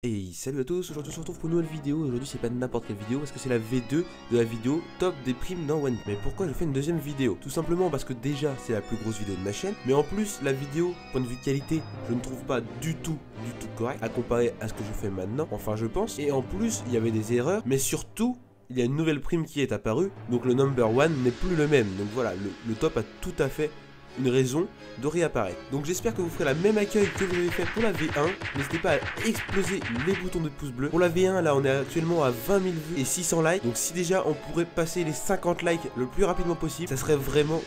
Et salut à tous, aujourd'hui on se retrouve pour une nouvelle vidéo. Aujourd'hui c'est pas n'importe quelle vidéo parce que c'est la V2 de la vidéo top des primes dans One Piece. Mais pourquoi je fais une deuxième vidéo? Tout simplement parce que déjà c'est la plus grosse vidéo de ma chaîne, mais en plus la vidéo, point de vue qualité, je ne trouve pas du tout correct à comparer à ce que je fais maintenant, enfin je pense. Et en plus il y avait des erreurs, mais surtout il y a une nouvelle prime qui est apparue, donc le number one n'est plus le même. Donc voilà, le top a tout à fait une raison de réapparaître. Donc j'espère que vous ferez la même accueil que vous avez fait pour la V1. N'hésitez pas à exploser les boutons de pouce bleu. Pour la V1, là on est actuellement à 20 000 vues et 600 likes. Donc si déjà on pourrait passer les 50 likes le plus rapidement possible, ça serait vraiment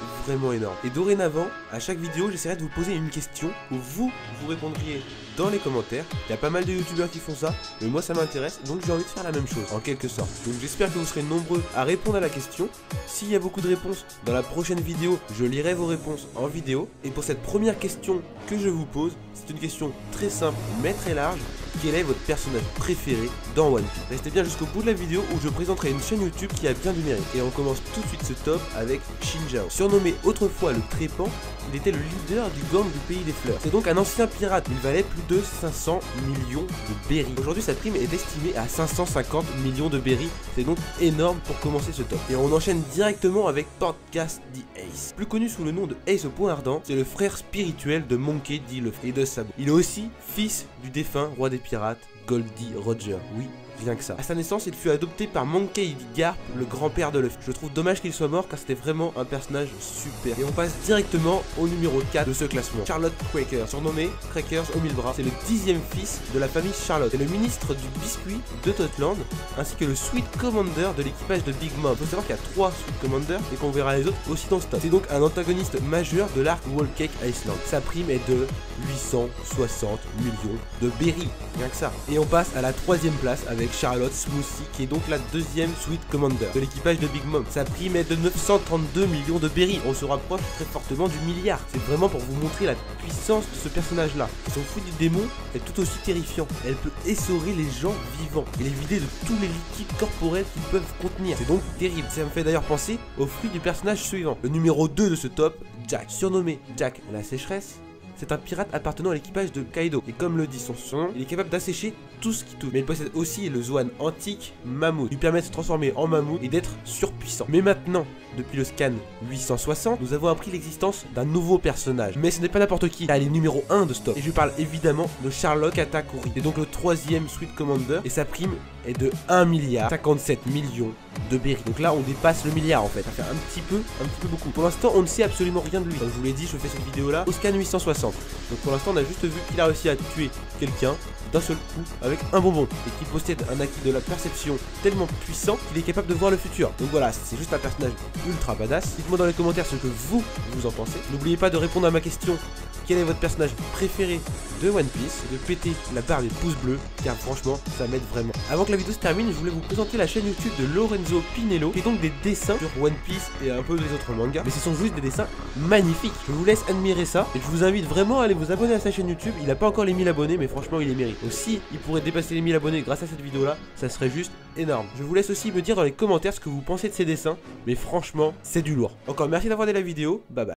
énorme. Et dorénavant, à chaque vidéo, j'essaierai de vous poser une question où vous répondriez dans les commentaires. Il y a pas mal de youtubeurs qui font ça, mais moi ça m'intéresse, donc j'ai envie de faire la même chose, en quelque sorte. Donc j'espère que vous serez nombreux à répondre à la question. S'il y a beaucoup de réponses, dans la prochaine vidéo, je lirai vos réponses en vidéo. Et pour cette première question que je vous pose, c'est une question très simple mais très large. Quel est votre personnage préféré dans One Piece? Restez bien jusqu'au bout de la vidéo où je présenterai une chaîne YouTube qui a bien du mérite. Et on commence tout de suite ce top avec Shinjao. Surnommé autrefois le Trépan, il était le leader du gang du pays des fleurs. C'est donc un ancien pirate, il valait plus de 500 millions de berries. Aujourd'hui sa prime est estimée à 550 millions de berries, c'est donc énorme pour commencer ce top. Et on enchaîne directement avec Podcast the Ace. Plus connu sous le nom de Ace au point ardent, c'est le frère spirituel de Monkey D. Luffy et de Sabo. Il est aussi fils du défunt roi des pirates, Goldie Roger. Oui, rien que ça. À sa naissance, il fut adopté par Monkey D. Garp, le grand-père de Luffy. Je trouve dommage qu'il soit mort car c'était vraiment un personnage super. Et on passe directement au numéro 4 de ce classement. Charlotte Cracker, surnommé Crackers aux 1000 bras. C'est le 10e fils de la famille Charlotte. C'est le ministre du biscuit de Totland, ainsi que le Sweet Commander de l'équipage de Big Mom. Il faut savoir qu'il y a 3 Sweet Commanders et qu'on verra les autres aussi dans ce top. C'est donc un antagoniste majeur de l'arc Whole Cake Island. Sa prime est de 860 millions de berries. Rien que ça. Et on passe à la 3e place avec Charlotte Smoothie, qui est donc la 2e Sweet Commander de l'équipage de Big Mom. Sa prime est de 932 millions de berries. On se rapproche très fortement du milliard. C'est vraiment pour vous montrer la puissance de ce personnage-là. Son fruit du démon est tout aussi terrifiant. Elle peut essorer les gens vivants et les vider de tous les liquides corporels qu'ils peuvent contenir. C'est donc terrible. Ça me fait d'ailleurs penser au fruit du personnage suivant. Le numéro 2 de ce top, Jack. Surnommé Jack la sécheresse, c'est un pirate appartenant à l'équipage de Kaido. Et comme le dit son surnom, il est capable d'assécher tout ce qui touche. Mais il possède aussi le Zoan antique Mammouth, qui lui permet de se transformer en mammouth et d'être surpuissant. Mais maintenant, depuis le scan 860, nous avons appris l'existence d'un nouveau personnage. Mais ce n'est pas n'importe qui. Elle est numéro 1 de ce top. Et je parle évidemment de Charlotte Katakuri. C'est donc le 3e Sweet Commander. Et sa prime est de 1 milliard 57 millions de berries. Donc là on dépasse le milliard en fait. Ça fait un petit peu beaucoup. Pour l'instant on ne sait absolument rien de lui. Comme je vous l'ai dit, je fais cette vidéo là au scan 860. Donc pour l'instant on a juste vu qu'il a réussi à tuer quelqu'un d'un seul coup avec un bonbon et qu'il possède un acquis de la perception tellement puissant qu'il est capable de voir le futur. Donc voilà, c'est juste un personnage ultra badass. Dites-moi dans les commentaires ce que vous en pensez. N'oubliez pas de répondre à ma question: quel est votre personnage préféré de One Piece, et de péter la barre des pouces bleus car franchement ça m'aide vraiment. Avant que la vidéo se termine, je voulais vous présenter la chaîne YouTube de Lorenzo Pinello, qui est donc des dessins sur One Piece et un peu des autres mangas, mais ce sont juste des dessins magnifiques. Je vous laisse admirer ça et je vous invite vraiment à aller vous abonner à sa chaîne YouTube. Il n'a pas encore les 1000 abonnés, mais franchement il les mérite. Aussi, il pourrait dépasser les 1000 abonnés grâce à cette vidéo là, ça serait juste énorme. Je vous laisse aussi me dire dans les commentaires ce que vous pensez de ces dessins, mais franchement c'est du lourd. Encore merci d'avoir regardé la vidéo, bye bye.